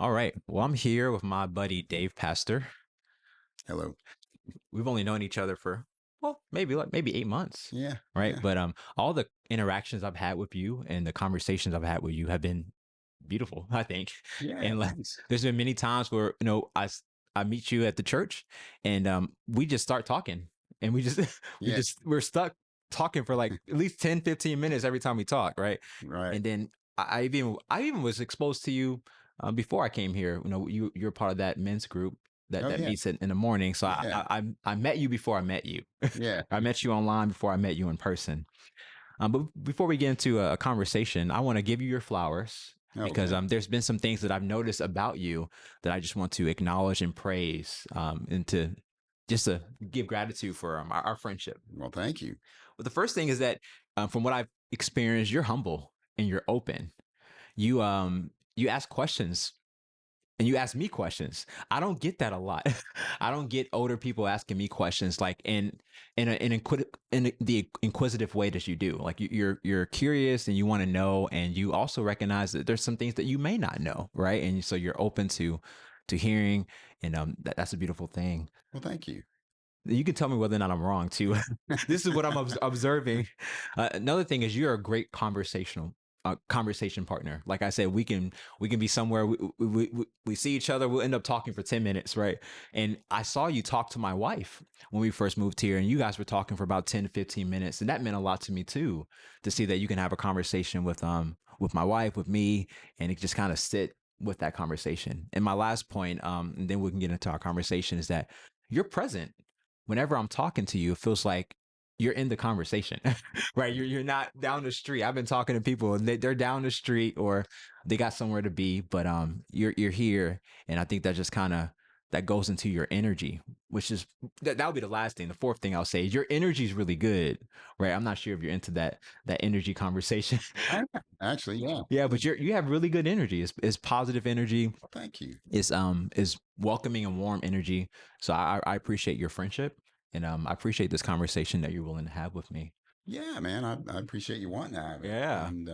All right. Well, I'm here with my buddy Dave Pastor. Hello. We've only known each other for maybe 8 months, Yeah, right? yeah, But all the interactions I've had with you and the conversations I've had with you have been beautiful, I think. yeah. And like, Thanks. there's been many times where I meet you at the church, and we just start talking, and we just Yeah, we're stuck talking for like at least 10, 15 minutes every time we talk, right? right. And then I even was exposed to you before I came here. You're part of that men's group that Oh, that yeah, meets in the morning. So I, yeah, I I I met you before I met you. yeah. I met you online before I met you in person. But before we get into a conversation, I want to give you your flowers because Okay. there's been some things that I've noticed about you that I just want to acknowledge and praise, and to just to give gratitude for our friendship. Well, thank you. But the first thing is that, from what I've experienced, you're humble and you're open. You ask questions and you ask me questions. I don't get that a lot. I don't get older people asking me questions like in the inquisitive way that you do. Like you're curious and you want to know, and you also recognize that there's some things that you may not know, right? And so you're open to hearing, and that's a beautiful thing. Well, thank you. You can tell me whether or not I'm wrong too. This is what I'm observing. Another thing is you're a great conversation partner. Like I said, we can be somewhere, we see each other, we'll end up talking for 10 minutes, right? And I saw you talk to my wife when we first moved here, and you guys were talking for about 10 to 15 minutes, and that meant a lot to me too, to see that you can have a conversation with my wife, with me, and it just kind of sit with that conversation. And my last point, and then we can get into our conversation, is that you're present whenever I'm talking to you. It feels like you're in the conversation, right? You're not down the street. I've been talking to people and they're down the street or they got somewhere to be, but you're here, and I think that just kind of that goes into your energy, which is that would be the last thing. The fourth thing I'll say is your energy is really good, right? I'm not sure if you're into that energy conversation. I actually, yeah. Yeah, but you have really good energy. It's positive energy. Well, thank you. Is welcoming and warm energy. So I appreciate your friendship, and I appreciate this conversation that you're willing to have with me. Yeah, man. I appreciate you wanting to have it. Yeah, And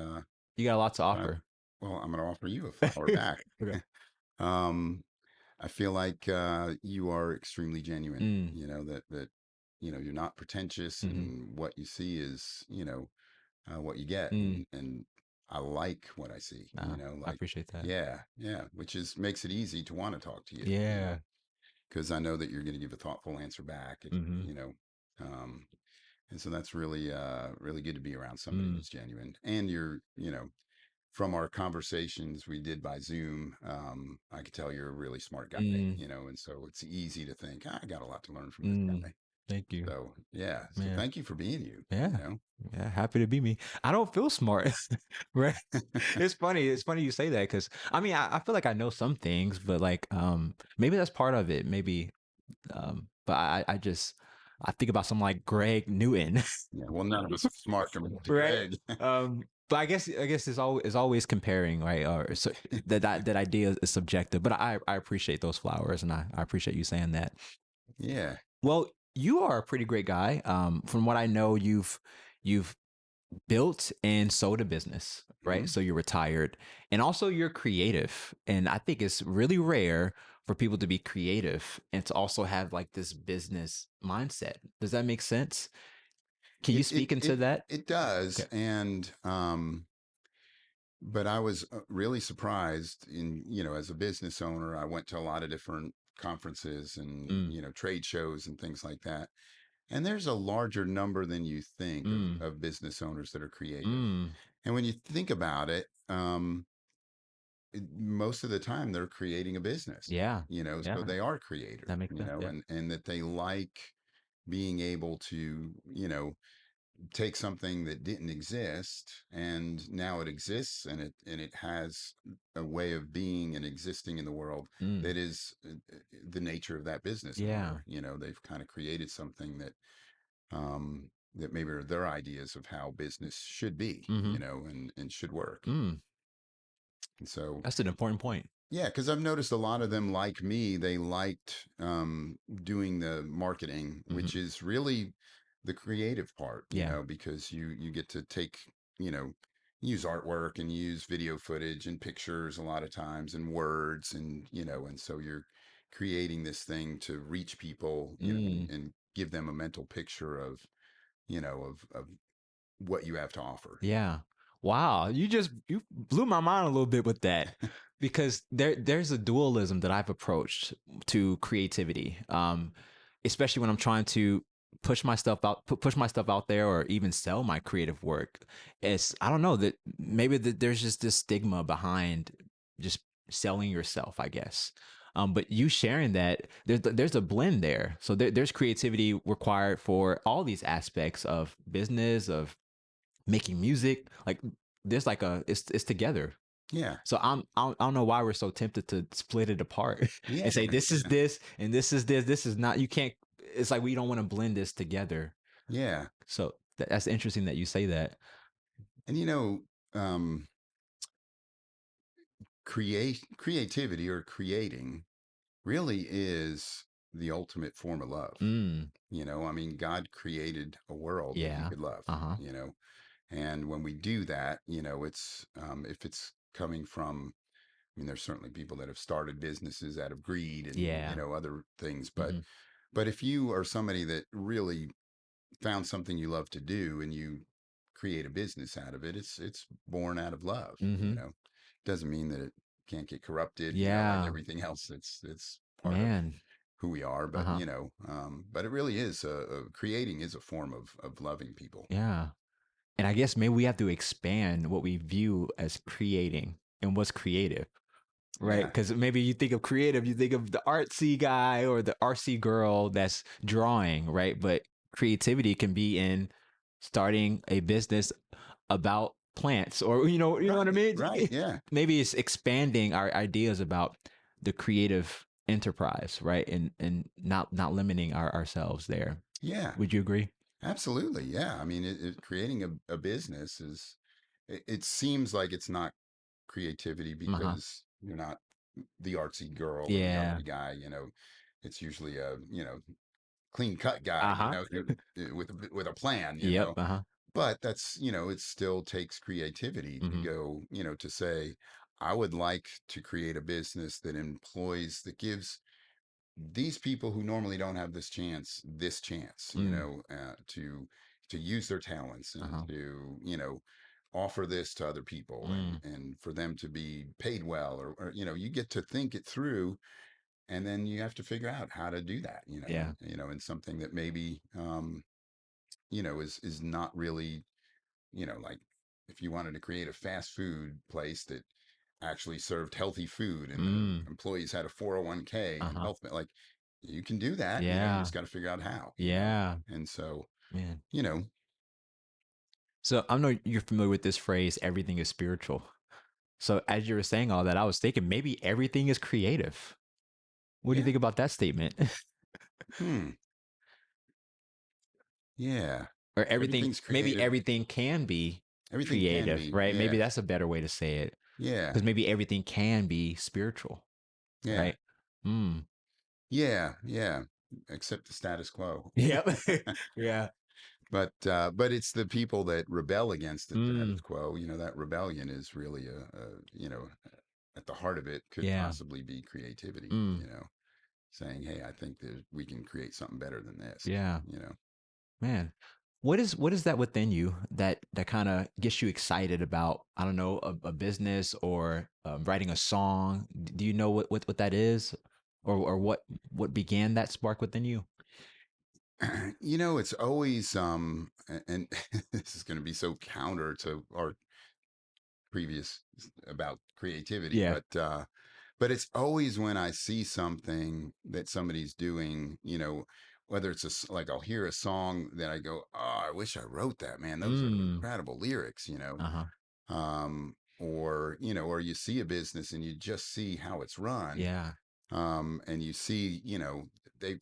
you got a lot to I, offer. well, I'm going to offer you a flower back. Okay. um, I feel like you are extremely genuine. Mm, You're not pretentious, hmm and what you see is, what you get, mm. and I like what I see, I like, appreciate that. yeah, yeah, which is makes it easy to want to talk to you, Yeah. because I know that you're going to give a thoughtful answer back, if, hmm um, and so that's really, really good to be around somebody Mm, who's genuine. And from our conversations we did by Zoom, I could tell you're a really smart guy, mm, and so it's easy to think, "Ah, I got a lot to learn from this mm. guy." Thank you, So yeah, so man. thank you for being you. Yeah. Yeah, happy to be me. I don't feel smart, right? It's funny. It's funny you say that because I mean, I feel like I know some things, but like, maybe that's part of it. Maybe, but I think about someone like Greg Newton, Yeah, well, none of us are smart compared to right? Greg. But I guess it's always comparing, right? Or so that idea is subjective. But I appreciate those flowers, and I appreciate you saying that. Yeah. Well, you are a pretty great guy. From what I know, you've built and sold a business, right? Mhm. So you're retired, and also you're creative. And I think it's really rare for people to be creative and to also have like this business mindset. Does that make sense? Can you It it speak into it that? it does, Okay. and but I was really surprised as a business owner, I went to a lot of different conferences and Mm, trade shows and things like that. And there's a larger number than you think of mm, business owners that are creative. mm. And when you think about it, most of the time they're creating a business, Yeah. so Yeah. they are creative, That makes sense. Yeah. and that they like being able to, take something that didn't exist and now it exists, and it has a way of being and existing in the world Mm, that is the nature of that business yeah. owner. They've kind of created something that maybe are their ideas of how business should be, Mm-hmm. and should work. Mm. And so, That's an important point. yeah, because I've noticed a lot of them, like me, they liked doing the marketing, Mm-hmm. which is really the creative part, Yeah. because you get to take, you know, use artwork and use video footage and pictures a lot of times and words and and so you're creating this thing to reach people, Mm. and give them a mental picture of of what you have to offer. Yeah. Wow. You blew my mind a little bit with that because there's a dualism that I've approached to creativity. Especially when I'm trying to push my stuff out there or even sell my creative work. It's I don't know that maybe there's just this stigma behind just selling yourself, I guess. But you sharing that there's a blend there. So there's creativity required for all these aspects of business, of making music. Like there's like a it's together. Yeah, So I don't know why we're so tempted to split it apart yeah, and say this is this and this is this. This is not. You can't. It's like we don't want to blend this together. yeah. So that's interesting that you say that. And um creativity or creating really is the ultimate form of love. Mm, I mean, God created a world that he yeah. could love, Uh huh. and when we do that, it's if it's coming from, I mean, there's certainly people that have started businesses out of greed and Yeah. other things, Mm-hmm. but if you are somebody that really found something you love to do and you create a business out of it, it's born out of love. Mm-hmm. Doesn't mean that it can't get corrupted, like Yeah. everything else. It's part of Man. who we are, Uh but huh. but it really is creating is a form of loving people. Yeah. And I guess maybe we have to expand what we view as creating and what's creative. Right? Yeah, Because maybe you think of creative, you think of the artsy guy or the artsy girl that's drawing, right? But creativity can be in starting a business about plants, or you know what I right, mean? right, yeah, Maybe it's expanding our ideas about the creative enterprise, right? And not limiting ourselves there. yeah, Would you agree? absolutely, yeah. I mean, creating a business is, it seems like it's not creativity Uh-huh. because you're not the artsy girl or the Yeah. artsy guy. It's usually a clean cut guy, Uh-huh. with a plan. Yep. Uh-huh. But that's, it still takes creativity to Mm-hmm. go, to say, I would like to create a business that gives these people who normally don't have this chance, Mm. to use their talents and Uh-huh. to, offer this to other people, Mm. and for them to be paid well, or you get to think it through, and then you have to figure out how to do that, Yeah. and something that maybe, is not really, like if you wanted to create a fast food place that actually served healthy food and the Mm. employees had a 401k and Uh-huh. health, like you can do that, you Yeah. just got to figure out how, Yeah. and so, Man. you know, So I know you're familiar with this phrase, everything is spiritual. So as you were saying all that, I was thinking maybe everything is creative. What do you yeah, think about that statement? hmm, yeah, Or everything, everything's maybe creative, everything can be everything can creative, be, right? Maybe yeah, that's a better way to say it. yeah, Because maybe everything can be spiritual, yeah, right? Mm. yeah, yeah, except the status quo. Yep. Yeah. But it's the people that rebel against the status Mm. quo. That rebellion is really at the heart of it could Yeah. possibly be creativity. Mm. Saying, "Hey, I think that we can create something better than this." Yeah. You know. Man, what is that within you that kind of gets you excited about I don't know a business or writing a song? Do you know what that is, or what began that spark within you? It's always and this is going to be so counter to our previous about creativity, Yeah. but it's always when I see something that somebody's doing, whether it's like I'll hear a song that I go, oh, I wish I wrote that, man. Those are Mm. incredible lyrics, Uh-huh. or you see a business and you just see how it's run, Yeah. and you see, they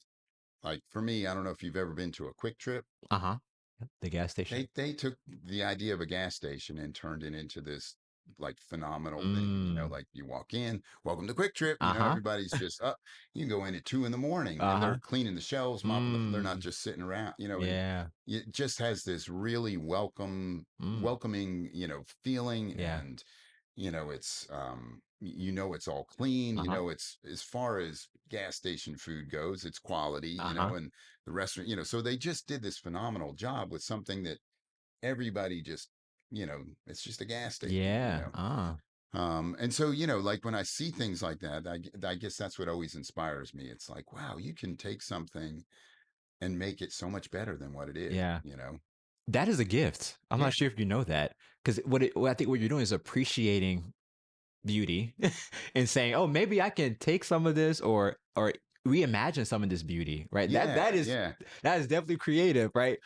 like for me, I don't know if you've ever been to a Quick Trip. Uh-huh. Yep, the gas station. They took the idea of a gas station and turned it into this like phenomenal thing. You know, Mm. like you walk in, welcome to Quick Trip. You know, Uh-huh. everybody's just up. You can go in at 2 in the morning and they're Uh-huh. cleaning the shelves, mopping the. They're not Mm. just sitting around. You know, and Yeah. it just has this really Mm. welcoming, feeling. Yeah. And it's it's all clean. Uh-huh. It's, as far as gas station food goes, it's quality. Uh-huh. And the restaurant, so they just did this phenomenal job with something that everybody just, it's just a gas station. Yeah. And so, like when I see things like that, I guess that's what always inspires me. It's like, wow, you can take something and make it so much better than what it Yeah. is. That is a gift. I'm Yeah, not sure if you know that. Because what I think what you're doing is appreciating beauty and saying, "Oh, maybe I can take some of this or reimagine some of this beauty." Right? That yeah, that is yeah, that is definitely creative, right?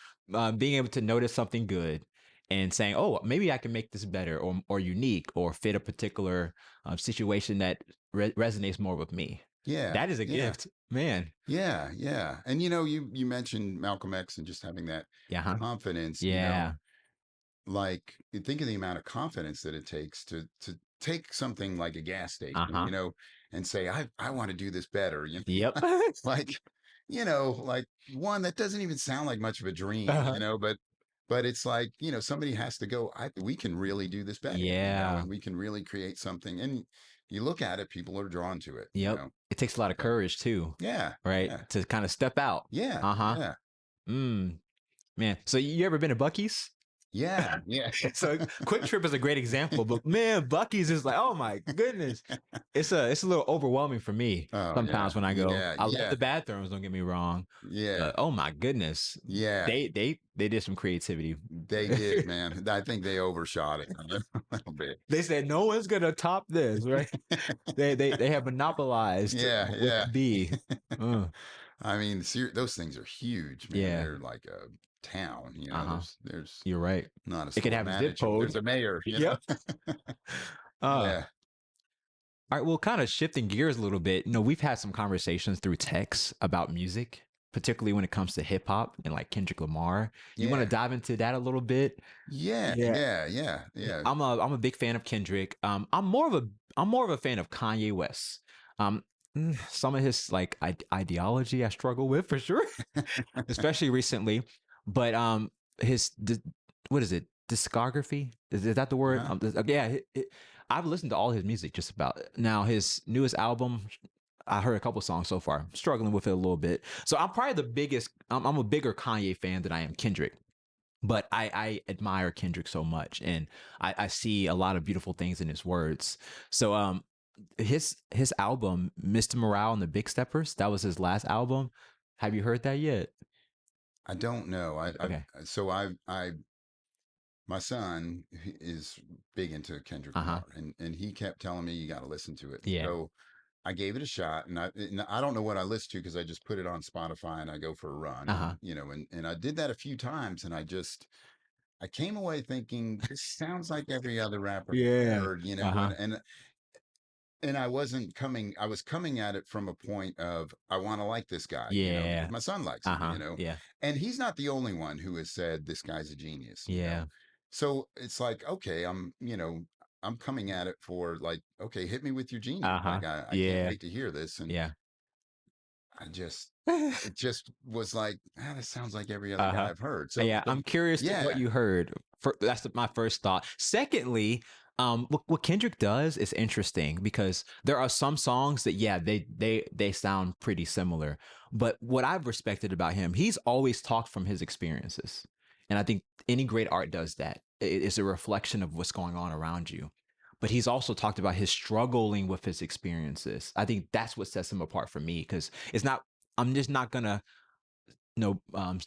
Being able to notice something good and saying, "Oh, maybe I can make this better or unique or fit a particular situation that resonates more with me." yeah, That is a yeah, gift, man. yeah, yeah. And you mentioned Malcolm X and just having that Yeah, huh? confidence. Yeah. Like, you think of the amount of confidence that it takes to take something like a gas Uh station, huh. and say, I want to do this better. Yep. Like, like, one that doesn't even sound like much of a dream, Uh-huh. but it's like, somebody has to go, we can really do this better, Yeah. and we can really create something. And you look at it, people are drawn to it. Yep. It takes a lot of So courage too, yeah, right? yeah, To kind of step out. yeah, Uh-huh. yeah, Mm, man. So you ever been to Bucky's? yeah, yeah. So Quick Trip is a great example, but man, Bucky's is like, oh my goodness. It's a little overwhelming for me Oh yeah, sometimes when I go. yeah, I love yeah, the bathrooms, don't get me wrong. yeah, But oh my goodness. yeah. They did some creativity. They did, man. I think they overshot it a little bit. They said no one's gonna top this, right? They have monopolized Yeah, with yeah. B. Uh, I mean, those things are huge, man. yeah. They're like a town. Uh-huh. There's You're right. not a It could store have a zip manager, but code. there's a mayor. Yep. Uh, Yeah, all right. Well, kind of shifting gears a little bit. We've had some conversations through text about music, particularly when it comes to hip hop and like Kendrick Lamar. You want to yeah, dive into that a little bit? yeah, Yeah. yeah, yeah, yeah. I'm a big fan of Kendrick. I'm more of a fan of Kanye West. Um, some of his like ideology I struggle with for sure, especially recently. But his what is it? Discography is that the word? Uh-huh. Yeah, I've listened to all his music just about. Now his newest album, I heard a couple songs so far. I'm struggling with it a little bit. So I'm probably the biggest. I'm a bigger Kanye fan than I am Kendrick. But I admire Kendrick so much, and I see a lot of beautiful things in his words. So his album Mr. Morale and the Big Steppers, that was his last album. Have you heard that yet? I don't know. Okay. So my son is big into Kendrick Uh-huh. Lamar, and he kept telling me, you got to listen to it. Yeah. So I gave it a shot, and I don't know what I listened to because I just put it on Spotify and I go for a run, Uh-huh. and I did that a few times, and I came away thinking, this sounds like every other rapper I've Yeah. heard, Uh-huh. and I was coming at it from a point of, I want to like this guy, because Yeah. my son likes him, Uh-huh. Yeah. and he's not the only one who has said this guy's a genius. Yeah. So it's like, okay, I'm coming at it for, like, okay, hit me with your genius. Uh-huh. Like, I can't Yeah. wait to hear this. And Yeah. I just, it just was like, this sounds like every other guy Uh-huh. I've heard. Yeah, So I'm curious to what yeah, you heard. My first thought. Secondly, what Kendrick does is interesting because there are some songs that yeah they sound pretty similar, but what I've respected about him, he's always talked from his experiences, and I think any great art does that. It's a reflection of what's going on around you. But he's also talked about his struggling with his experiences. I think that's what sets him apart for me because it's not. I'm just not gonna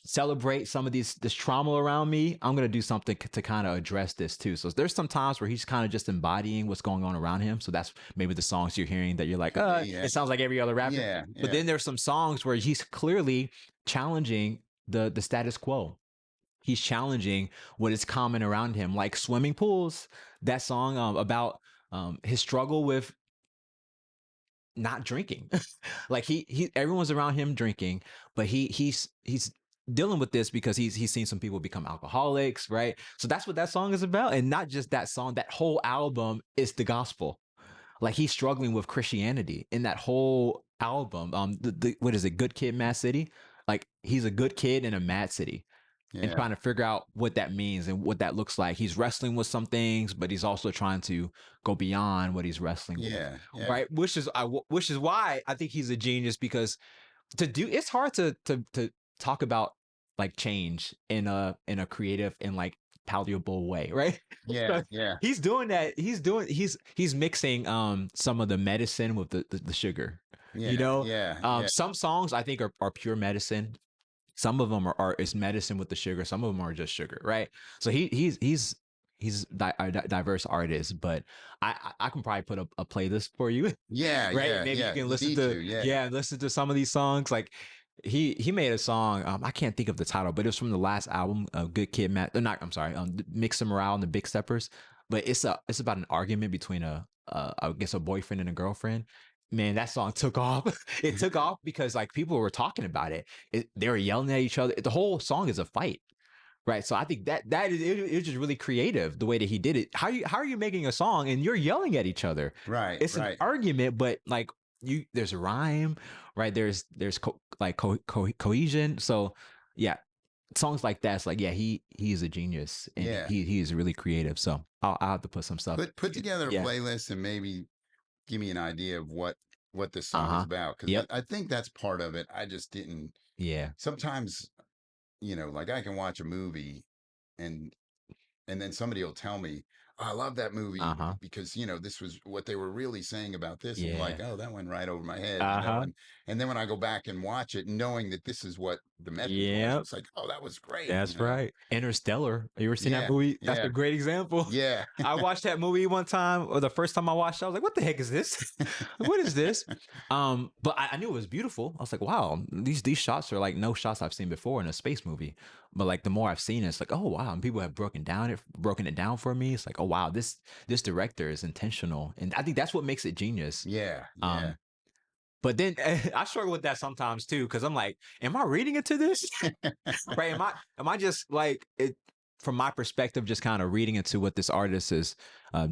celebrate some of this trauma around me. I'm gonna do something to kind of address this too. So there's some times where he's kind of just embodying what's going on around him. So that's maybe the songs you're hearing that you're like, yeah, it sounds like every other rapper. yeah, But yeah. then there's some songs where he's clearly challenging the status quo. He's challenging what is common around him, like swimming pools. That song about his struggle with not drinking. Like he everyone's around him drinking, but he's dealing with this because he's seen some people become alcoholics, right? So that's what that song is about, and not just that song. That whole album is the gospel. Like he's struggling with Christianity in that whole album. The what is it? Good Kid, Mad City. Like he's a good kid in a mad city, and Yeah. trying to figure out what that means and what that looks like. He's wrestling with some things, but he's also trying to go beyond what he's wrestling with, Yeah. Yeah. right? Which is why I think he's a genius because to do it's hard to talk about like change in a creative and like palatable way, right? Yeah. So Yeah. he's doing that. He's mixing some of the medicine with the sugar. You Yeah. know, Yeah. Yeah. some songs I think are pure medicine. Some of them are is medicine with the sugar. Some of them are just sugar, right? So he's a diverse artist, but I can probably put a playlist for you, Yeah. right? Yeah. Maybe you Yeah. can You listen need to to. Yeah. listen to some of these songs. Like he made a song. I can't think of the title, but it was from the last album, Good Kid, Matt. Not I'm sorry, Mix and Morale and the Big Steppers. But it's about an argument between I guess a boyfriend and a girlfriend. Man, that song took off. It took off because like people were talking about it. They were yelling at each other. The whole song is a fight, right? So I think that is it's just really creative the way that he did it. How are you making a song and you're yelling at each other? Right. It's an Right. argument, but like there's a rhyme, right? There's cohesion. So yeah, songs like that's like yeah, he is a genius and Yeah. he is really creative. So I'll have to put some stuff. Put together a Yeah. playlist and maybe give me an idea of what this Uh song is huh. about, because Yep. I think that's part of it. I just didn't. Yeah. Sometimes, like I can watch a movie and then somebody will tell me, "Oh, I love that movie Uh huh. because this was what they were really saying about this," and you're like, Yeah. "Oh, that went right over my head," Uh huh. and then when I go back and watch it, knowing that this is what the message was, Yep. it's like, "Oh, that was great." That's right. Interstellar. You ever seen that Yeah, movie? That's a yeah, great example. yeah, I watched that movie one time, or the first time I watched it, I was like, what the heck is this? What is this? But I knew it was beautiful. I was like, wow, these shots are like no shots I've seen before in a space movie. But like the more I've seen it, it's like, oh wow. And people have broken it down for me. It's like, oh wow, this director is intentional. And I think that's what makes it genius. yeah, yeah. Um, but then I struggle with that sometimes too, because I'm like, am I reading into this? Right? Am I just like it from my perspective, just kind of reading into what this artist is uh,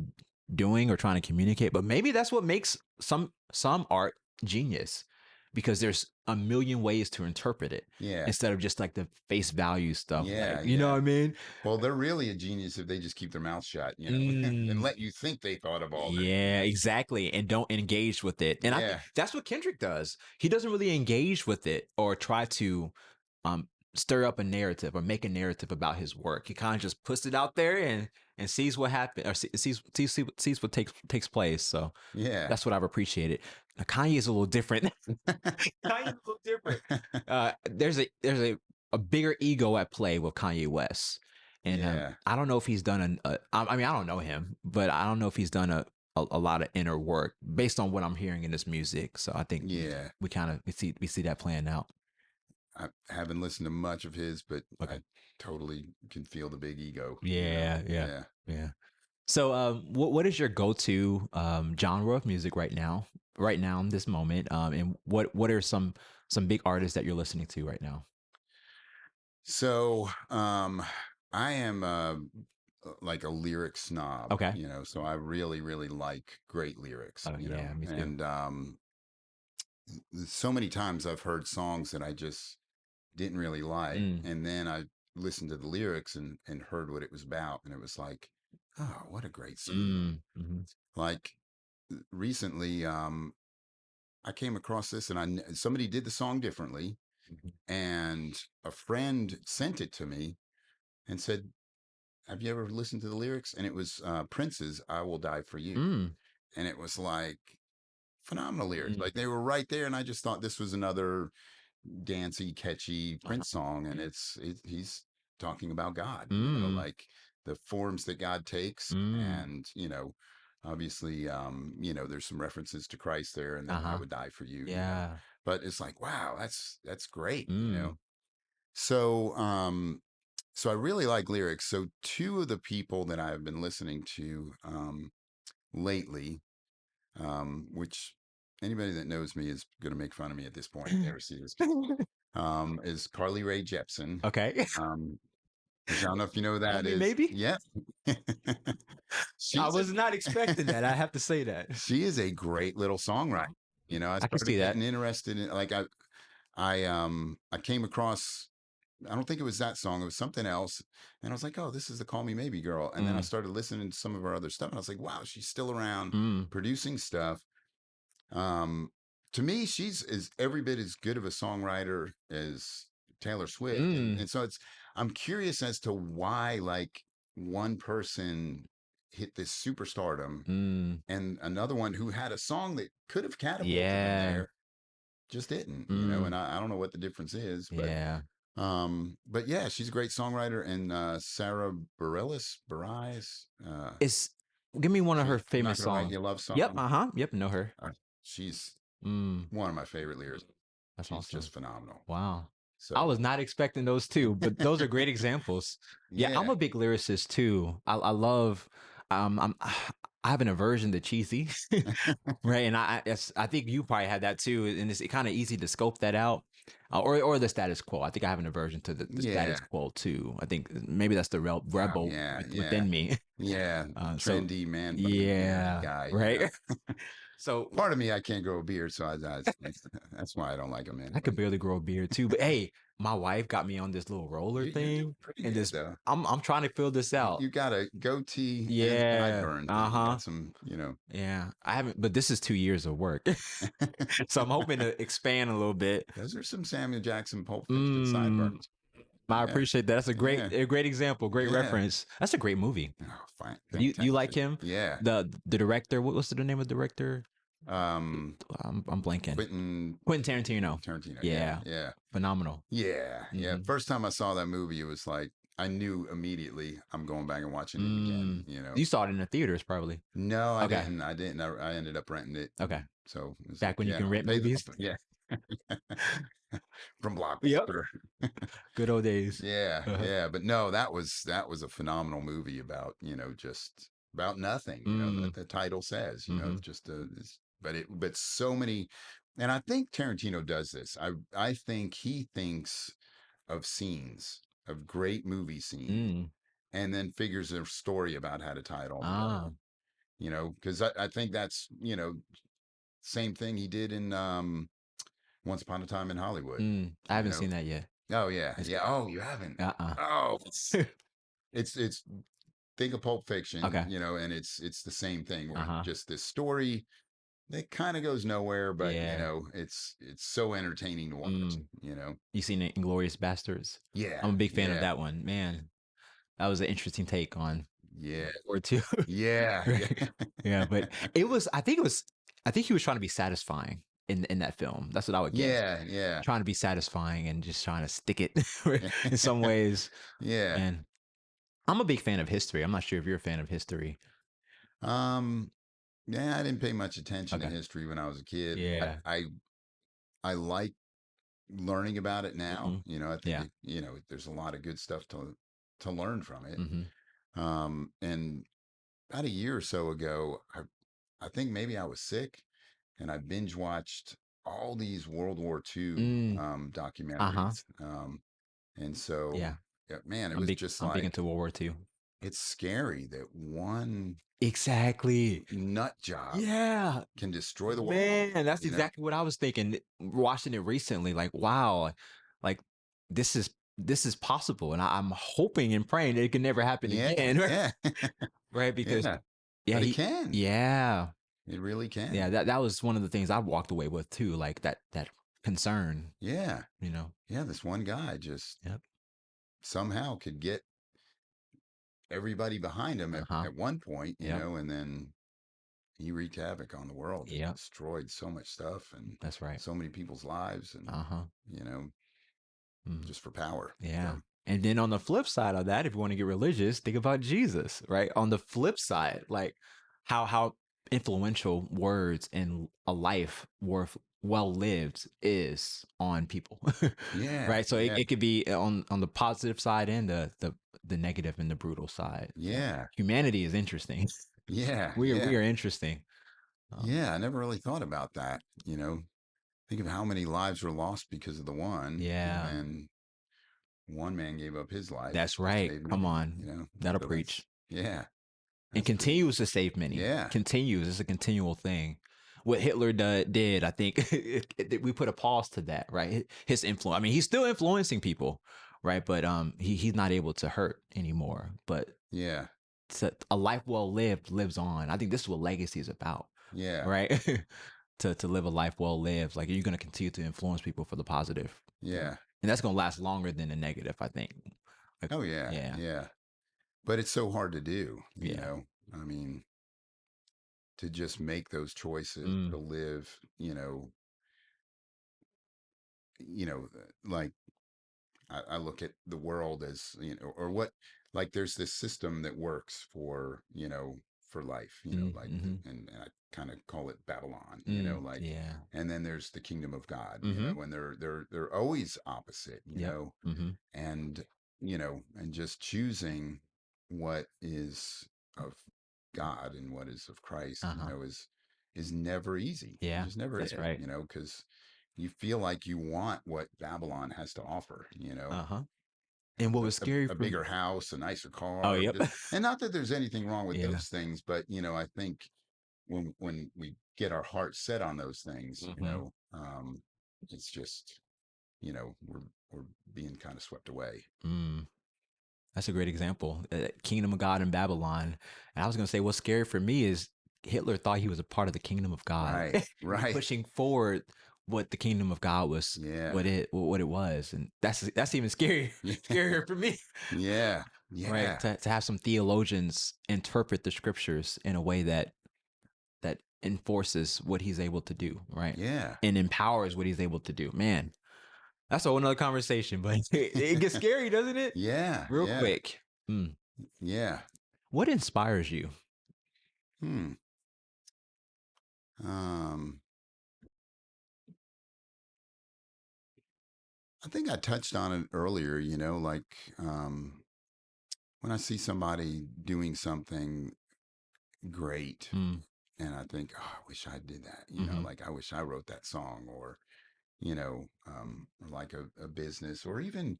doing or trying to communicate? But maybe that's what makes some art genius, because there's a million ways to interpret it Yeah, instead of just like the face value stuff. Like yeah, you know yeah. what I mean? Well, they're really a genius if they just keep their mouth shut, and Mm, let you think they thought of all this. yeah, exactly. And don't engage with it. And I think Yeah, that's what Kendrick does. He doesn't really engage with it or try to um stir up a narrative or make a narrative about his work. He kind of just puts it out there and sees what happens or sees what takes place. So yeah, that's what I've appreciated. Now, Kanye is a little different. Kanye's a little different. There's a bigger ego at play with Kanye West, and yeah, I don't know if he's done I mean, I don't know him, but I don't know if he's done a lot of inner work based on what I'm hearing in his music. So I think yeah. we kind of we see that playing out. I haven't listened to much of his, but Okay. I totally can feel the big ego. Yeah, yeah, Yeah. yeah. So, what is your go-to genre of music right now in this moment? And what are some big artists that you're listening to right now? So, I am like a lyric snob, Okay. so I really, really like great lyrics, Oh yeah, me too. and so many times I've heard songs that I just didn't really like, Mm, and then I listened to the lyrics and heard what it was about, and it was like, oh, what a great song. mhm, Like recently, I came across this, and somebody did the song differently, mhm. and a friend sent it to me and said, "Have you ever listened to the lyrics?" And it was Prince's "I Will Die for You," Mm, and it was like phenomenal lyrics. mm, Like they were right there, and I just thought this was another dancey, catchy uh-huh, Prince song, and yeah. he's talking about God, Mm, like the forms that God takes, mm, and obviously, there's some references to Christ there, and that I uh-huh, would die for you. yeah. But it's like, wow, that's great. Mm, So, so I really like lyrics. So two of the people that I've been listening to lately, which anybody that knows me is going to make fun of me at this point if they ever see this. is Carly Rae Jepsen, Okay. um, which I don't know if you know who I that mean, is. maybe. Yeah. I She's was not expecting a that. I have to say that. she is a great little songwriter. You know, I I can started see getting that. interested in like I came across, I don't think it was that song, it was something else. And I was like, oh, this is the Call Me Maybe girl. And then I Mm, started listening to some of her other stuff and I was like, wow, she's still around mm, producing stuff. Um, to me, she's is every bit as good of a songwriter as Taylor Swift. mm, And so I'm curious as to why like one person hit this superstardom mm. and another one who had a song that could have catapulted them Yeah. there just didn't, you know, and Mm, I don't know what the difference is, yeah. but yeah, she's a great songwriter. And Sarah Bareilles, It's Give me one of her I'm not famous gonna write songs. you a love Yep. song. Uh-huh. Yep. Know her. Uh, she's Mm, one of my favorite lyrics. that's She's awesome. just phenomenal. Wow. I So was not expecting those two, but those are great examples. Yeah, I'm yeah, a big lyricist too. I love I'm I have an aversion to cheesy. Right. And I think you probably had that too. And it's kind of easy to scope that out. Or the status quo. I think I have an aversion to the yeah, status quo too. I think maybe that's the oh rebel yeah, yeah, within me. yeah. So Trendy man bun, yeah, yeah, guy. Yeah. right. So Part of me, I can't grow a beard, so that's why I don't like him I anyway. could barely grow a beard too. But hey, my wife got me on this little roller You're doing thing, pretty and good this though. I'm trying to fill this out. You got a goatee and Yeah. sideburns, and you Uh-huh. got some, Yeah. I haven't, but this is 2 years of work. So I'm hoping to expand a little bit. those are some Samuel Jackson Pulp Fiction Mm, sideburns. I Yeah, appreciate that. That's yeah, a great example, great yeah. reference. That's a great movie. Oh, fine, You like fantastic. him? Yeah. The director, what's the name of the director? Um, I'm blanking. Quentin Quentin Tarantino. Tarantino. Yeah, Yeah. yeah, Phenomenal. yeah, yeah. Mm-hmm. First time I saw that movie, it was like I knew immediately I'm going back and watching it again. Mm. You saw it in the theaters, probably. No, I Okay. didn't. I didn't. I ended up renting it. Okay. So it was like, Back when you yeah, can rent I'll movies. pay yeah, from Yep. Blockbuster. Good old days. Yeah, Uh-huh. yeah, but no, that was a phenomenal movie about, just about nothing, Mm. that the title says, Mm-hmm. just but so many, and I think Tarantino does this. I think he thinks of scenes, of great movie scenes, Mm. and then figures a story about how to tie it all together. Ah. Because I think that's, same thing he did in Once Upon a Time in Hollywood, I you haven't know. seen that yet. Oh yeah, It's yeah. Oh, you haven't. uh-uh. Oh, it's think of Pulp Fiction, Okay. and it's the same thing where Uh-huh. just this story that kind of goes nowhere, but Yeah. it's so entertaining to Mm. watch. You seen it, Inglorious Bastards? Yeah, I'm a big fan of yeah, that one. Man, that was an interesting take on yeah, World War II. yeah, yeah, Right. Yeah, but I think he was trying to be satisfying in that film. That's what I would guess. yeah, yeah, Trying to be satisfying and just trying to stick it in some ways. yeah. And I'm a big fan of history. I'm not sure if you're a fan of history. Um, yeah, I didn't pay much attention to Okay. history when I was a kid. Yeah. I like learning about it now. Hmm. I think Yeah. there's a lot of good stuff to learn from it. Hmm. And about a year or so ago, I think maybe I was sick and I binge watched all these World War II Mm. Uh-huh. documentaries. And so, Yeah. yeah, man, it was just I'm big like, into World War II. it's scary that one Exactly. nut job Yeah. can destroy the world, Man, that's you know? exactly what I was thinking watching it recently. Like, wow, like this is possible. And I'm hoping and praying that it can never happen Yeah, again. yeah, Right. Because yeah. yeah, But it can. yeah. It really Yeah, can. that was one of the things I walked away with too, like that concern, Yeah. you know. Yeah. This one guy just Yep. somehow could get everybody behind him Uh-huh. at one point, Yep. and then he wreaked havoc on the world and Yep. destroyed so much stuff and That's right. so many people's lives and, Uh-huh. you know, Mm. just for power. Yeah. So, And then on the flip side of that, if you want to get religious, think about Jesus, right? On the flip side, like how influential words and a life worth well lived is on people. yeah. Right? So Yeah. it could be on the positive side and the negative and the brutal side. So Yeah. humanity is interesting. Yeah. We Yeah. are interesting. Um, Yeah. I never really thought about that, think of how many lives were lost because of the one, and Yeah, then one man gave up his life that's to right. save Come many, on. you know? That'll So that's, preach. yeah, And that's pretty, continues to save many. yeah, Continues. It's a continual thing. What Hitler did, I think, we put a pause to that, right? His influence. I mean, he's still influencing people, right? But he's not able to hurt anymore. But yeah, a life well lived lives on. I think this is what legacy is about, yeah, right? To live a life well lived, like you're going to continue to influence people for the positive, yeah. and that's going to last longer than the negative. I think. Like, Oh, yeah, yeah, yeah. But it's so hard to do, you yeah, know? I mean, to just make those choices mm, to live, like I look at the world as, or what, like there's this system that works for, for life, mm-hmm, and I kind of call it Babylon, yeah, and then there's the kingdom of God, mm-hmm, and they're always opposite, yep, mm-hmm, and, and just choosing what is of God and what is of Christ, uh huh, is never easy. It yeah, just never that's is, right, because you feel like you want what Babylon has to offer, uh huh. And what was scary a for bigger house, a nicer oh, car, yep, and not that there's anything wrong with yeah, those things, but I think when we get our hearts set on those things, mm-hmm. it's just, we're being kind of swept away. Mm. That's a great example. Kingdom of God in Babylon. And I was going to say, what's scary for me is Hitler thought he was a part of the kingdom of God Right, and right. pushing forward what the kingdom of God was, Yeah, what it was, and that's even scary, yeah, scarier for me, yeah, right? yeah, To have some theologians interpret the scriptures in a way that enforces what he's able to do, right, yeah, and empowers what he's able to do. Man, that's a whole nother conversation, but it gets scary, doesn't it? yeah, Real yeah, quick. Mm. yeah. What inspires you? Hmm. Um, I think I touched on it earlier, like when I see somebody doing something great Mm, and I think, oh, I wish I did that, mhm. like I wish I wrote that song, or like a business, or even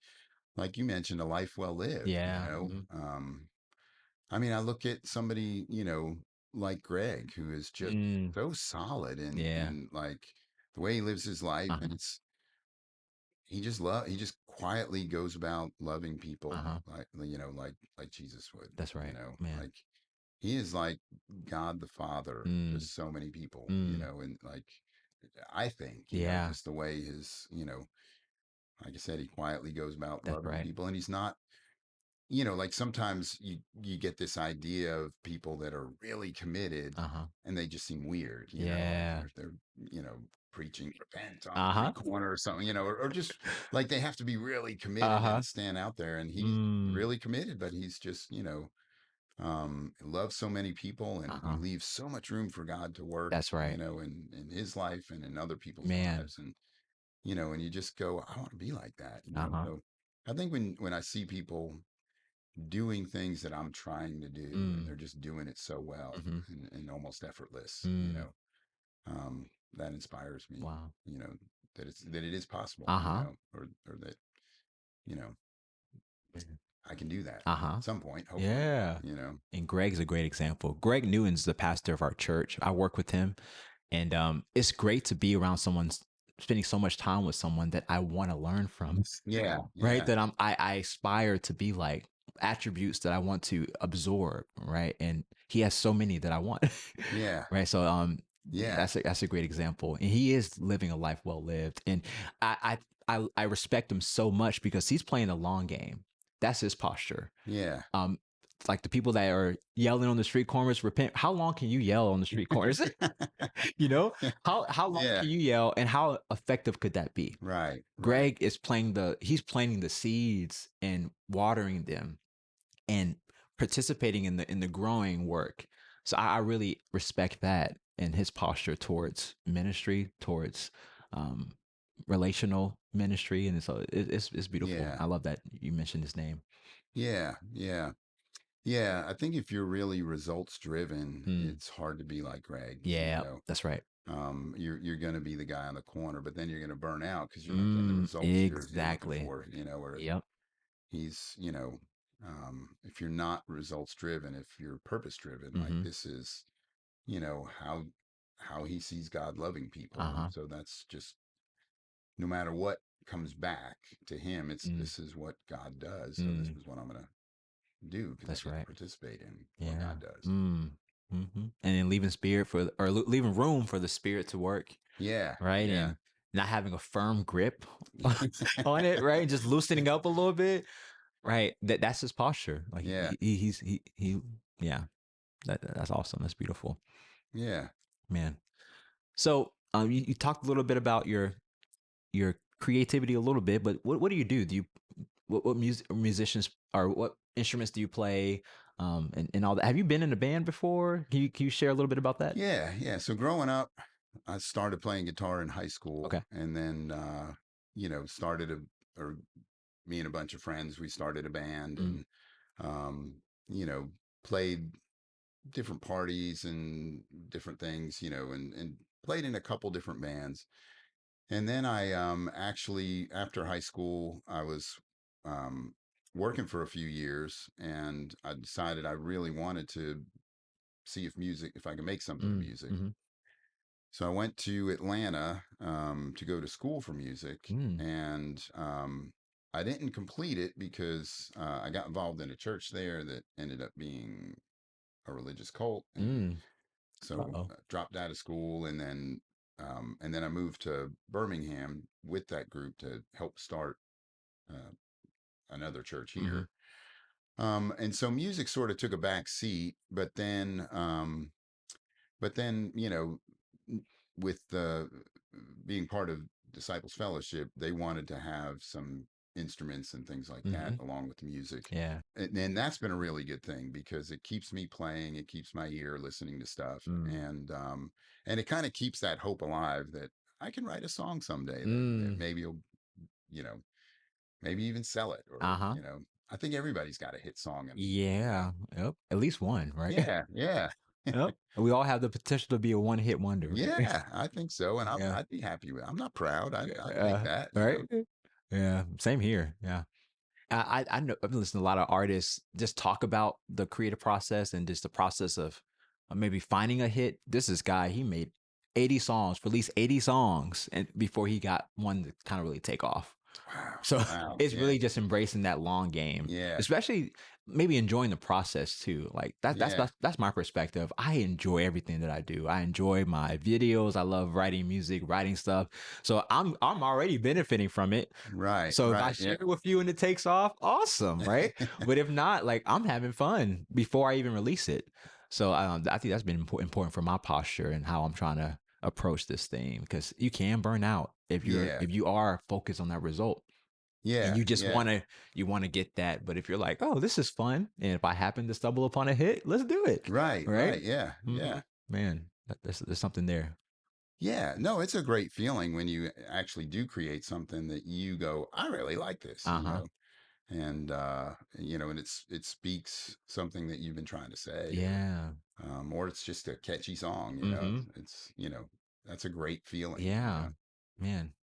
like you mentioned, a life well lived, Yeah, mhm. I mean, I look at somebody, like Greg, who is just Mm, so solid yeah, in like the way he lives his life. And uh-huh, he just quietly goes about loving people uh-huh. like, like Jesus would, That's right, man. like he is like God the Father to Mm, so many people, mm, and like, I think, yeah, just the way his, like I said, he quietly goes about that's loving right. people, and he's not, like sometimes you get this idea of people that are really committed Uh-huh. and they just seem weird, like Yeah. they're preaching repent on the Uh-huh. street corner or something, or just like they have to be really committed Uh-huh. and stand out there. And he's Mm, really committed, but he's just, loves so many people, and he uh-huh. leaves so much room for God to work, That's right. in his life and in other people's Man. lives. And and you just go, I want to be like that, Uh-huh. so I think when I see people doing things that I'm trying to do, and Mm, they're just doing it so well, mhm, and almost effortless, mm. that inspires me, Wow. that it is possible, Uh-huh. or that, you know, Mhm. I can do that Uh-huh. at some point, hopefully, Yeah. And Greg's a great example. Greg Newton's the pastor of our church. I work with him. And it's great to be around spending so much time with someone that I want to learn from, Yeah, right? yeah, That I aspire to be like, attributes that I want to absorb, right? And he has so many that I want, yeah, right? So yeah, that's a great example, and he is living a life well lived, and I respect him so much because he's playing a long game. That's his posture. yeah. Um, like the people that are yelling on the street corners, repent. How long can you yell on the street corners? You know, how long Yeah, can you yell, and how effective could that be? right, right. Greg is he's planting the seeds and watering them and participating in the growing work. So I really respect that and his posture towards ministry, towards um, relational ministry, and so it's beautiful. Yeah, I love that you mentioned his name. yeah, yeah. Yeah, I think if you're really results driven, Mm, it's hard to be like Greg, yeah, that's right. you're going to be the guy on the corner, but then you're going to burn out because you're not getting the results you're looking Exactly. for, you know, or Yep. he's, you know, if you're not results driven, if you're purpose driven, like Mm-hmm. this is, you know, how he sees God loving people. And Uh-huh. so that's just no matter what comes back to him, it's Mm, this is what God does. So this mm. is what I'm gonna do because I That's get to right. participate in what Yeah. God does. Mm. Mm-hmm. And then leaving spirit for or leaving room for the spirit to work, Yeah, right? yeah, And not having a firm grip on it, right? Just loosening up a little bit, right? That's his posture. Like yeah, yeah. That's awesome. That's beautiful, yeah, man. So, you talked a little bit about your creativity a little bit, but what do you do? Do you what music musicians or what instruments do you play? And all that. Have you been in a band before? Can you share a little bit about that? yeah, yeah. So growing up, I started playing guitar in high school, Okay. and then you know, or me and a bunch of friends, we started a band, Mm, and um, you know, played different parties and different things, you know, and played in a couple different bands. And then I actually after high school, I was um, working for a few years, and I decided I really wanted to see if I could make something with music. mm-hmm, So I went to Atlanta to go to school for music, mm, and I didn't complete it because I got involved in a church there that ended up being a religious cult, and mm. so Uh-oh. dropped out of school, and then I moved to Birmingham with that group to help start uh, another church Mm-hmm, here. And so music sort of took a back seat, but then you know, with being part of Disciples Fellowship, they wanted to have some instruments and things like mm-hmm. that along with the music. Yeah. And that's been a really good thing because it keeps me playing, it keeps my ear listening to stuff, Mm, and it kind of keeps that hope alive that I can write a song someday that mm. maybe will, you know, maybe even sell it, or Uh-huh. you know, I think everybody's got a hit song, and you know, Yeah. Yep. At least one, right? yeah, yeah. Yep. We all have the potential to be a one-hit wonder, right? Yeah, I think so, and Yeah. I'd be happy with. I'm not proud. I'd take Uh, that, you right? know. Yeah. Same here. Yeah. I know I've been listening to a lot of artists just talk about the creative process and just the process of maybe finding a hit. This guy, he made 80 songs, released 80 songs, and before he got one to kind of really take off. Wow, So wow, it's yeah, really just embracing that long game, yeah, especially maybe enjoying the process too. Like yeah, that's my perspective. I enjoy everything that I do. I enjoy my videos. I love writing music, writing stuff. So I'm already benefiting from it. right, So if I right, yeah, share it with you and it takes off, awesome, right? But if not, like I'm having fun before I even release it. So I think that's been important for my posture and how I'm trying to approach this thing because you can burn out yeah, if you are focused on that result and yeah, you just yeah, you want to get that. But if you're like, oh, this is fun, and if I happen to stumble upon a hit, let's do it, right, right? right, yeah, Mm-hmm. yeah, Man, there's something there. yeah. No, it's a great feeling when you actually do create something that you go, I really like this, Uh you huh. know, and you know, and it speaks something that you've been trying to say, Yeah. or it's just a catchy song, you know. Mm-hmm. It's you know, that's a great feeling, you Yeah, know. man.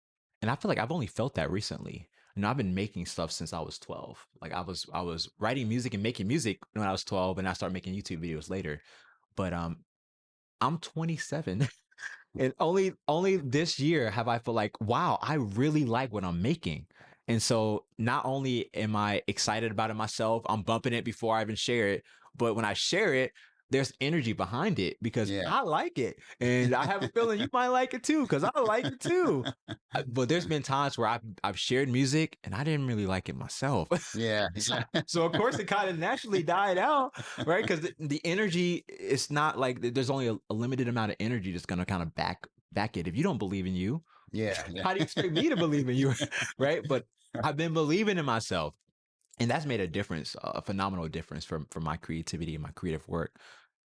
And I feel like I've only felt that recently. I've been making stuff since I was 12. Like I was writing music and making music when I was 12, and I started making YouTube videos later. But I'm 27. And only this year have I felt like, wow, I really like what I'm making. And so not only am I excited about it myself, I'm bumping it before I even share it, but when I share it, there's energy behind it because Yeah. I like it. And I have a feeling you might like it too, because I like it too. But there's been times where I've shared music and I didn't really like it myself. Yeah, So, yeah. so of course it kind of naturally died out, right? Because the energy, it's not like there's only a limited amount of energy that's going to kind of back it. If you don't believe in you, Yeah, yeah. how do you expect me to believe in you, right? But I've been believing in myself, and that's made a difference, a phenomenal difference for my creativity and my creative work.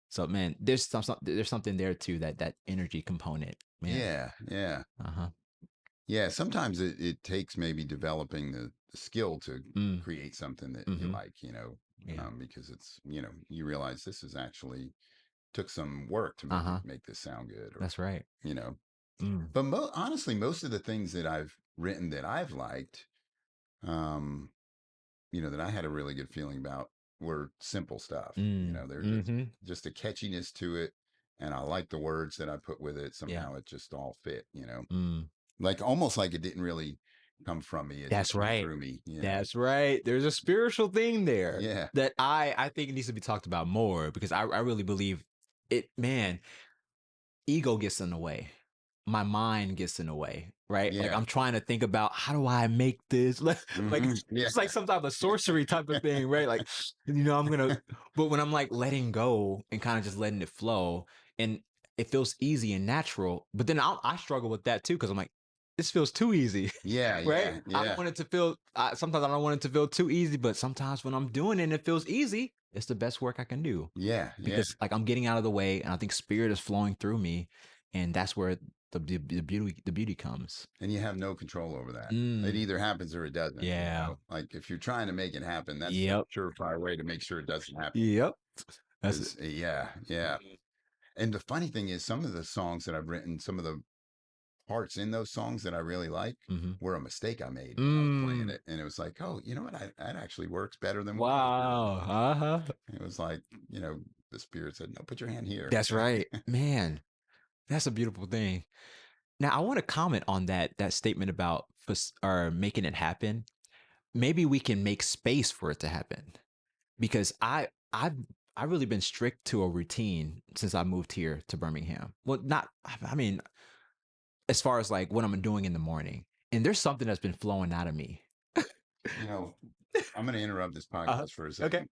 So man, there's something there too, that energy component, man. Yeah, yeah. Uh huh. Yeah, sometimes it takes maybe developing the skill to Mm, create something that you mm-hmm. like, you know, Yeah. because it's, you know, you realize this is actually took some work to Uh-huh. make this sound good, or That's right. you know. Mm. But honestly, most of the things that I've written that I've liked, um, that I had a really good feeling about were simple stuff. Mm. They're Mhm. just a catchiness to it, and I like the words that I put with it. Yeah. Somehow it just all fit. Mm. Like almost like it didn't really come from me. It That's just came right. through me. That's right. There's a spiritual thing there Yeah, that I think needs to be talked about more because I really believe it, man. Ego gets in the way. My mind gets in the way, right? Like yeah, I'm trying to think about how do I make this like yeah, it's like some type of sorcery type of thing, right? Like I'm gonna. But when I'm like letting go and kind of just letting it flow, and it feels easy and natural. But then I struggle with that too because I'm like, this feels too easy, yeah, right? yeah, I don't yeah, want it to feel. Sometimes I don't want it to feel too easy, but sometimes when I'm doing it and it feels easy, it's the best work I can do yeah, yeah. because like I'm getting out of the way and I think spirit is flowing through me and that's where the beauty comes. And you have no control over that. It Mm, either happens or it doesn't. yeah. Like if you're trying to make it happen, that's the Yep. surefire way to make sure it doesn't happen. Yep. That's it. Because yeah, yeah. Mhm. And the funny thing is, some of the songs that I've written, some of the parts in those songs that I really like Mhm. were a mistake I made when I was playing Mm. it, and it was like, oh, you know what? That actually works better than what I was doing. Wow. Uh-huh. It was like, you know, the spirit said, no, put your hand here. That's right. Man, that's a beautiful thing. Now I want to comment on that statement about or making it happen. Maybe we can make space for it to happen. Because I've really been strict to a routine since I moved here to Birmingham. Well, not I mean, as far as like what I'm doing in the morning. And there's something that's been flowing out of me. You know, I'm going to interrupt this Uh-huh. podcast for a Okay. second.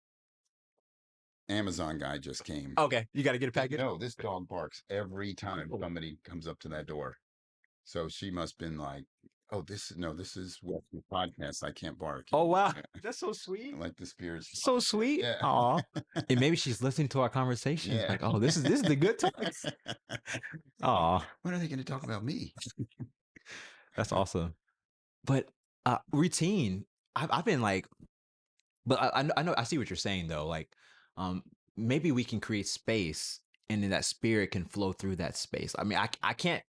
Amazon guy just came. Okay. You got to get a package. No, this dog barks every time Oh. somebody comes up to that door. So she must been like, "Oh, this is what the podcast. I can't bark." Oh wow. That's so sweet. Like the spirits. So sweet. Yeah, Aw. And maybe she's listening to our conversations. yeah. Like, oh, this is the good talks. When Aw. when are they going to talk about me? That's awesome. But routine. I've been like but I know I see what you're saying though. Like, um, maybe we can create space, and then that spirit can flow through that space. I mean, I can't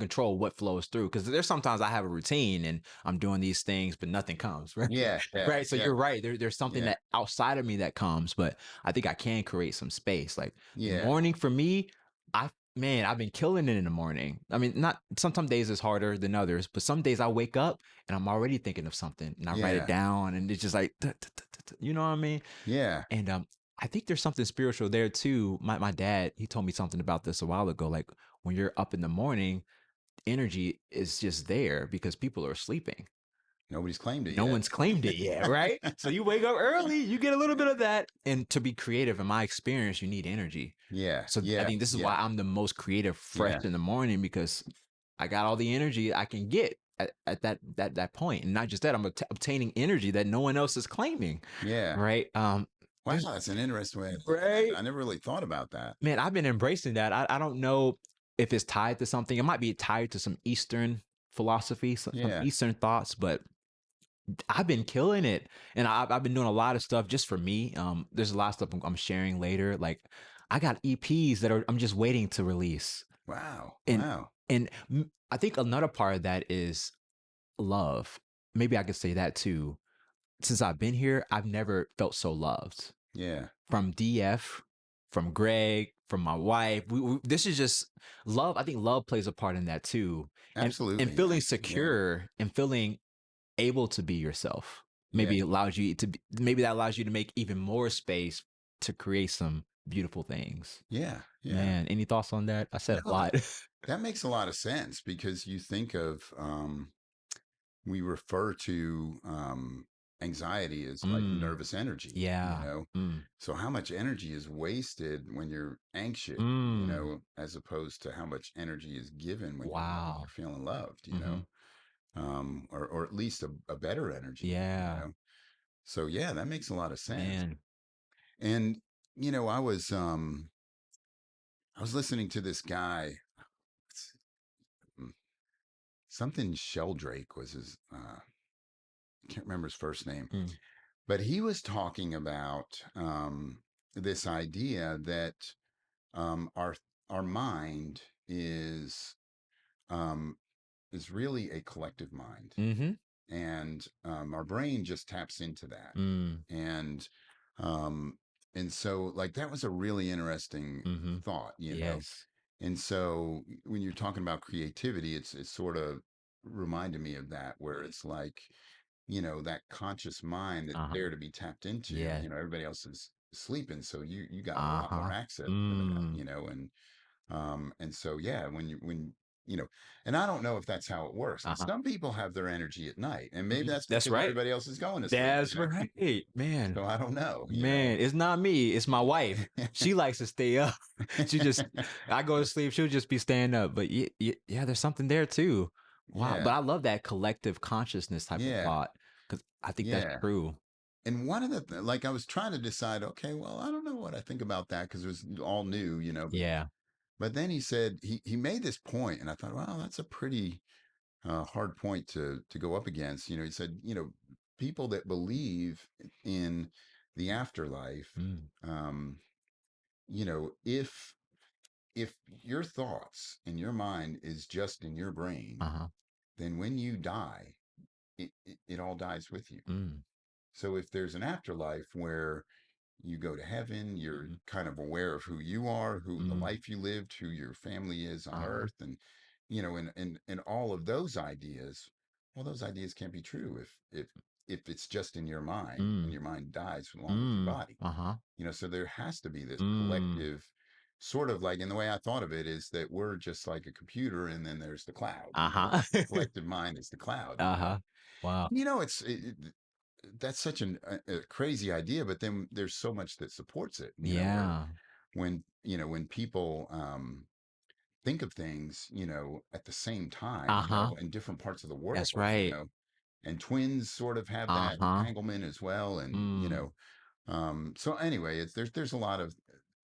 control what flows through because there's sometimes I have a routine and I'm doing these things, but nothing comes. Right, Yeah, yeah, right. So yeah, you're right. There's something yeah, that outside of me that comes, but I think I can create some space. Like the yeah, morning for me, I've been killing it in the morning. I mean, not some days is harder than others, but some days I wake up and I'm already thinking of something and I write it yeah, down and it's just like you know what I mean? yeah. And I think there's something spiritual there too. My dad, he told me something about this a while ago. Like when you're up in the morning, energy is just there because people are sleeping. Nobody's claimed it No yet. one's claimed it yet, right? So you wake up early, you get a little bit of that. And to be creative, in my experience, you need energy. Yeah, So I yeah, think this is why yeah, I'm the most creative fresh yeah, in the morning because I got all the energy I can get at that point. And not just that, I'm obtaining energy that no one else is claiming. yeah. Right. Wow, There's that's an interesting way of looking at it. right. I never really thought about that. Man, I've been embracing that. I don't know if it's tied to something. It might be tied to some Eastern philosophy, some Yeah, Eastern thoughts, but I've been killing it. And I've been doing a lot of stuff just for me. There's a lot of stuff I'm sharing later. Like I got EPs that I'm just waiting to release. wow, And wow. I think another part of that is love. Maybe I could say that too. Since I've been here, I've never felt so loved Yeah, from DF, from Greg, from my wife. This is just love. I think love plays a part in that too, and absolutely, feeling man. Yeah, secure and feeling able to be yourself. yeah, Maybe that allows you to make even more space to create some beautiful things. yeah, yeah. Man, any thoughts on that? I said a No, lot. that makes a lot of sense because you think of we refer to anxiety as like Mm, nervous energy, yeah. Mm, So how much energy is wasted when you're anxious, mm, as opposed to how much energy is given when wow. you're feeling loved, Hmm. or at least a better energy. Yeah, So yeah, that makes a lot of sense. man. And I was listening to this guy, mm, something Sheldrake was his. Can't remember his first name, Mm, but he was talking about this idea that our mind is um, is really a collective mind, Mm-hmm. and our brain just taps into that, Mm. and um, and so like that was a really interesting Mm-hmm. thought, Yes. and so when you're talking about creativity, it's sort of reminded me of that, where it's like, that conscious mind that's Uh-huh. there to be tapped into. Yeah. Everybody else is sleeping, so you got a lot more Uh-huh. access to that, Mm. and so yeah, when you know, and I don't know if that's how it works. And Uh-huh. some people have their energy at night, and maybe Mhm. that's That's because right. everybody else is going to sleep, That's right. Man. So I don't know. Man, it's not me. It's my wife. She likes to stay up. She just, I go to sleep. She'll just be staying up. But yeah, there's something there too. Wow. But Yeah, I love that collective consciousness type of yeah, thought because I think that's yeah. true. And one of like I was trying to decide, okay, well, I don't know what I think about that because it was all new, Yeah. but then he said he made this point, and I thought, wow, that's a pretty hard point to go up against. He said, people that believe in the afterlife, Mm. um, if your thoughts and your mind is just in your brain, Uh-huh. then when you die, it all dies with you. Mm. So if there's an afterlife where you go to heaven, you're Mm-hmm. kind of aware of who you are, who the Mm. life you lived, who your family is on Uh-huh. earth, and all of those ideas. Well, those ideas can't be true if it's just in your mind, and Mm. your mind dies along with your Mm. body. Uh-huh. So there has to be this Mm. collective sort of like, and the way I thought of it is that we're just like a computer, and then there's the cloud. Uh-huh. The collective mind is the cloud. Uh-huh. Wow. That's such a crazy idea, but then there's so much that supports it, where Yeah. when people think of things, at the same time, Uh-huh. in different parts of the That's world, right. and twins sort of have that Uh-huh. entanglement as well, and Mm. so anyway, there's a lot of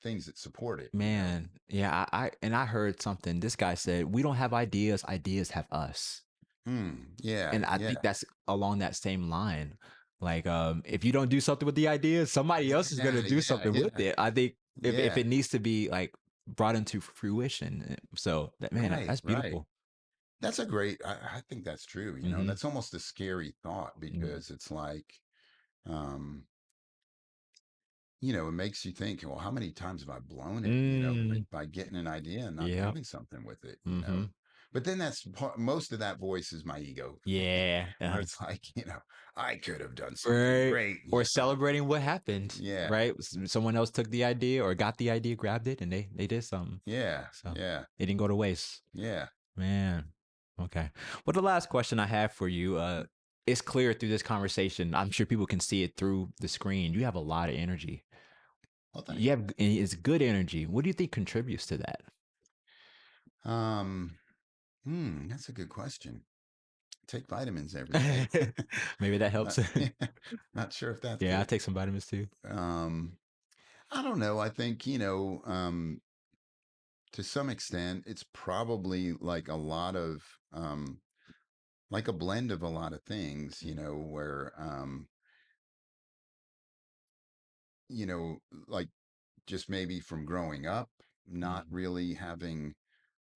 things that support it. Man, yeah, I heard something. This guy said, "We don't have ideas, ideas have us." Yeah, And I think yeah, that's along that same line. Like, if you don't do something with the idea, somebody else is yeah, gonna do yeah, something with yeah, it. I think if yeah. it needs to be like brought into fruition, so that man, Right, that's right. beautiful. That's a great. I think that's true. And Mm-hmm. that's almost a scary thought, Mm. because it's like, um, it makes you think, well, how many times have I blown it, Mm. by getting an idea and not Yep. doing something with it. Mm-hmm. But then most of that voice is my ego, Yeah. where it's like, I could have done something Right. great, Or celebrating what happened, Yeah, right? Someone else took the idea or got the idea, grabbed it, and they did something. yeah, So yeah, it didn't go to waste. yeah. Man. Okay. Well, the last question I have for you, it's clear through this conversation. I'm sure people can see it through the screen. You have a lot of energy. Well, thank You have it's good energy. What do you think contributes to that? you. That's a good question. Take vitamins every day. Maybe that Not, helps. not sure if that's Yeah, I it. take some vitamins too. Um, I don't know. I think, to some extent, it's probably like a lot of, like a blend of a lot of things, where, you know, like just maybe from growing up, not Mm, really having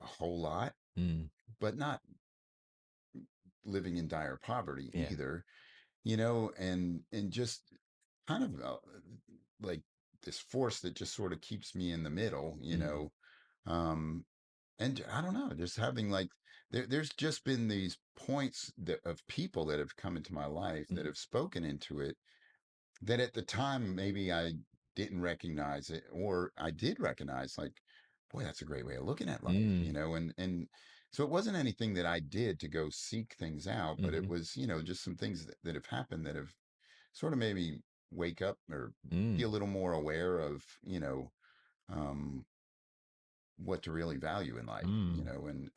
a whole lot, mm, but not living in dire poverty yeah. either, and just kind of like this force that just sort of keeps me in the middle, Mm, um, and I don't know, just having like there's just been these points of people that have come into my life that mm, have spoken into it, that at the time maybe I didn't recognize it, or I did recognize, like, boy, that's a great way of looking at life, mm, and so it wasn't anything that I did to go seek things out, but it mhm, was, just some things that have happened that have sort of made me wake up, or be mm, a little more aware of, um, what to really value in life, mm,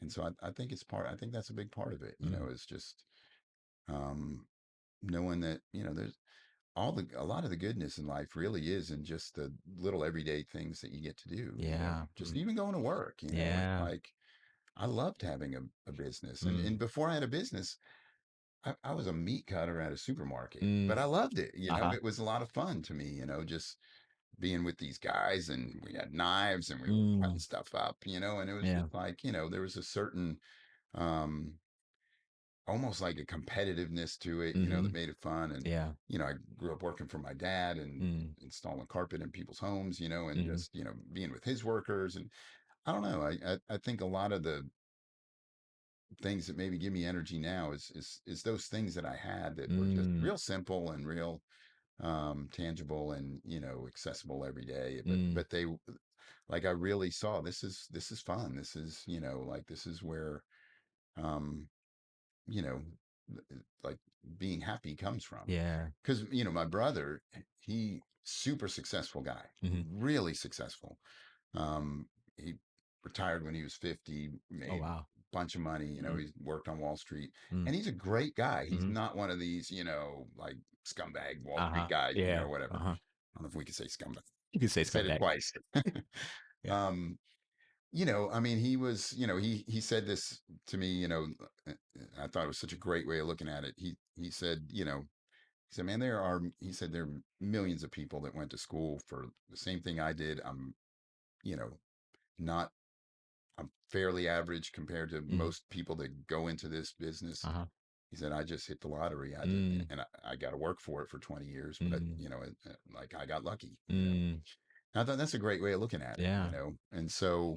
and so I think I think that's a big part of it, mm. is just, um, knowing that, there's a lot of the goodness in life really is in just the little everyday things that you get to do, Yeah. just Mm, even going to work, it's yeah. like, I loved having a business, and Mm, before I had a business, I was a meat cutter at a supermarket, but mm, I loved it. uh-huh. It was a lot of fun to me, just being with these guys, and we had knives and we were cutting Mm. stuff up, and it was Yeah. just like, there was a certain, um, almost like a competitiveness to it, that Mhm. made it fun. And, Yeah. I grew up working for my dad and Mm. installing carpet in people's homes, and Mhm. just, being with his workers. And I don't know, I think a lot of the things that maybe give me energy now is those things that I had that were just Mm. real simple and real, tangible and, accessible every day. But Mm. they, like, I really saw this is fun. This is, like, this is where, um, you know, like, being happy comes from. Yeah. Because, my brother, he super successful guy, Mhm. really successful. He retired when he was 50, Oh, made wow. a bunch of money. Mm. He's worked on Wall Street, Mm. and he's a great guy. He's Mhm. not one of these, like, scumbag Wall Street Uh-huh. guys, Yeah. whatever. Uh-huh. I don't know if we could say scumbag. You could say I said it scumbag. twice. Yeah. um, I mean, he was, he said this to me, uh, I thought it was such a great way of looking at it. He said, he said, man, he said, there are millions of people that went to school for the same thing I did. I'm, you know, not I'm fairly average compared to Mhm. most people that go into this business. Uh-huh. He said, I just hit the lottery. I just, Mm. and I got to work for it for 20 years, but, Mm. like, I got lucky. Mm. And I thought that's a great way of looking at it. Yeah. And so,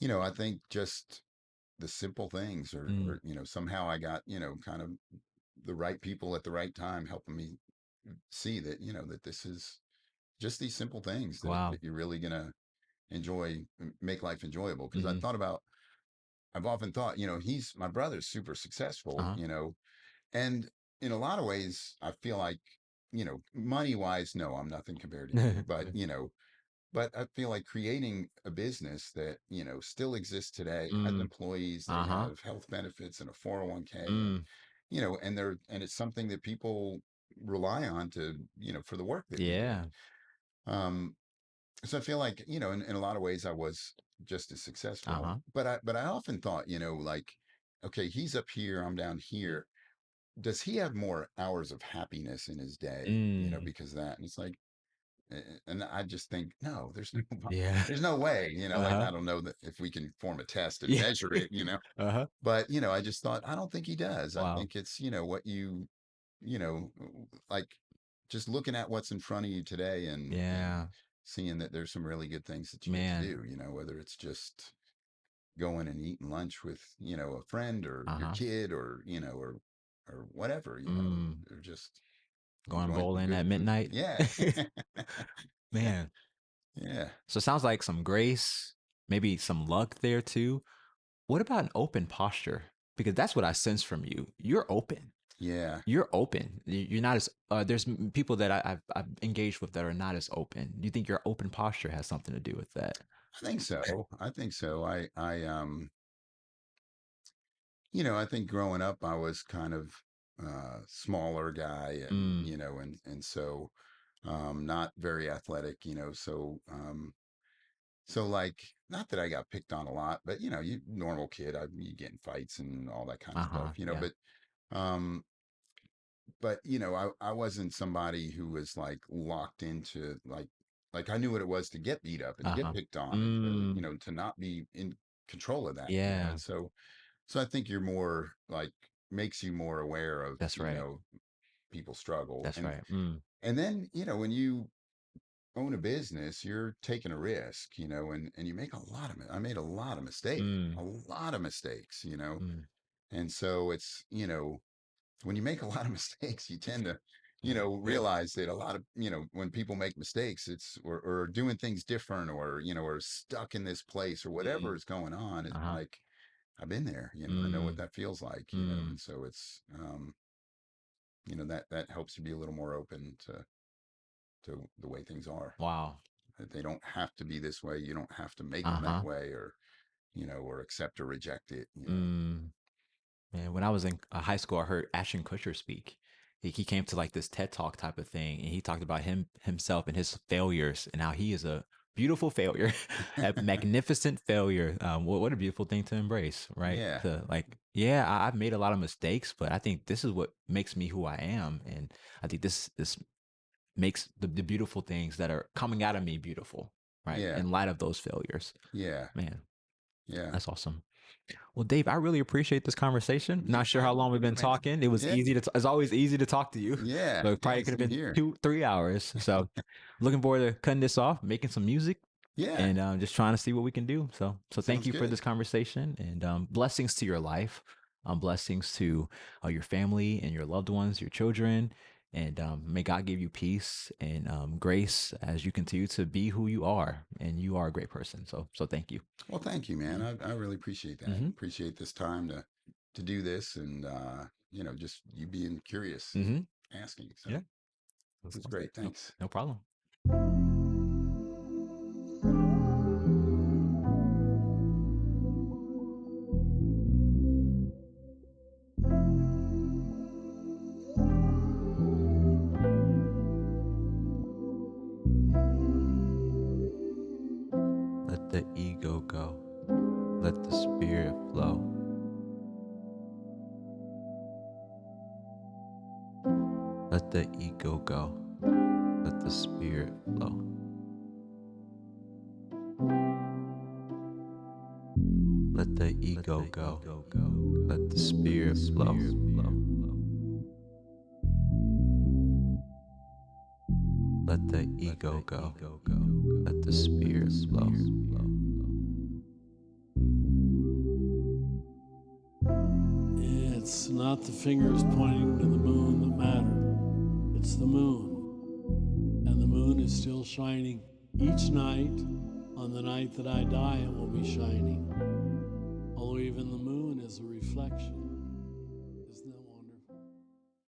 I think just the simple things, Mm. or, somehow I got, kind of the right people at the right time helping me see that, that this is just these simple things Wow. that you're really going to enjoy, make life enjoyable. Cause Mhm. I've often thought, my brother's super successful, Uh-huh. and in a lot of ways, I feel like, money wise, no, I'm nothing compared to him. But I feel like creating a business that, still exists today, has Mm. employees, they Uh-huh. have health benefits and a 401k, and, Mm. and it's something that people rely on to, for the work that we do. Yeah. Um, so I feel like, in a lot of ways I was just as successful, Uh-huh. but I often thought, like, okay, he's up here, I'm down here. Does he have more hours of happiness in his day, Mm. because of that? And it's like, and I just think, no, there's no, Yeah. there's no way, like, Uh-huh. I don't know that if we can form a test and Yeah. measure it, Uh-huh. but, I just thought, I don't think he does. I Wow. think it's, what you know, like, just looking at what's in front of you today, and Yeah. seeing that there's some really good things that you get to Man. do, whether it's just going and eating lunch with, a friend or your Uh-huh. kid, or, or whatever, Mm. or just Going enjoying some bowling good at food. midnight. Yeah. Yeah. Man. Yeah. So it sounds like some grace, maybe some luck there too. What about an open posture? Because that's what I sense from you. You're open. Yeah. You're open. You're not as there's people that I've engaged with that are not as open. Do you think your open posture has something to do with that? I think so. I think so. I think growing up I was kind of smaller guy, and, Mm. so, not very athletic, so, like, not that I got picked on a lot, but, you normal kid, you get in fights and all that kind of Uh-huh. stuff, Yeah. um I wasn't somebody who was, like, locked into, like, I knew what it was to get beat up and to get Uh-huh. picked on, and to, Mm. to not be in control of that, Yeah. and so I think you're more, like, makes you more aware of, That's right. people's struggle. That's and right. Mm. and then, when you own a business, you're taking a risk, and you make I made a lot of mistakes, Mm. Mm. and so it's, when you make a lot of mistakes, you tend to, Yeah. realize that a lot of, when people make mistakes, it's, or doing things different, or, or stuck in this place, or whatever Mm. is going on. It's Uh-huh. like, I've been there, I know what Mm. that feels like, Mm. and so it's, that helps you be a little more open to the way things are. Wow. That they don't have to be this way. You don't have to make them that Uh-huh. way, or, or accept or reject it. Mm. Man, when I was in high school, I heard Ashton Kutcher speak. He came to like this TED Talk type of thing, and he talked about himself and his failures, and how he is a beautiful failure, a magnificent failure. What a beautiful thing to embrace, right? Yeah. To like, yeah, I've made a lot of mistakes, but I think this is what makes me who I am, and I think this makes the beautiful things that are coming out of me beautiful, right? Yeah. In light of those failures. Yeah. Man, Yeah. that's awesome. Well, Dave, I really appreciate this conversation. Yeah. Not sure how long we've been talking. It was Yeah. easy to. It's always easy to talk to you, Yeah. but it Yeah. probably could have Same been here. 2, 3 hours. So, looking forward to cutting this off, making some music, Yeah. and just trying to see what we can do. So thank Sounds you for good. this conversation, and blessings to your life, blessings to your family and your loved ones, your children, and may God give you peace and grace as you continue to be who you are, and you are a great person. So thank you. Well, thank you, man. I really appreciate that. Mm-hmm. Appreciate this time to do this, and just you being curious and Mm-hmm. asking. So Yeah. it was Sounds good. great. No, Thanks. no problem. Let the ego go. Let the spirit flow. Let the ego go. Let the spirit flow. Let the ego go. Let the spirit flow. Let the ego go. Let the spirit flow. It's not the fingers pointing to the moon that matter. It's the moon. And the moon is still shining each night. On the night that I die, it will be shining. Although even the moon is a reflection.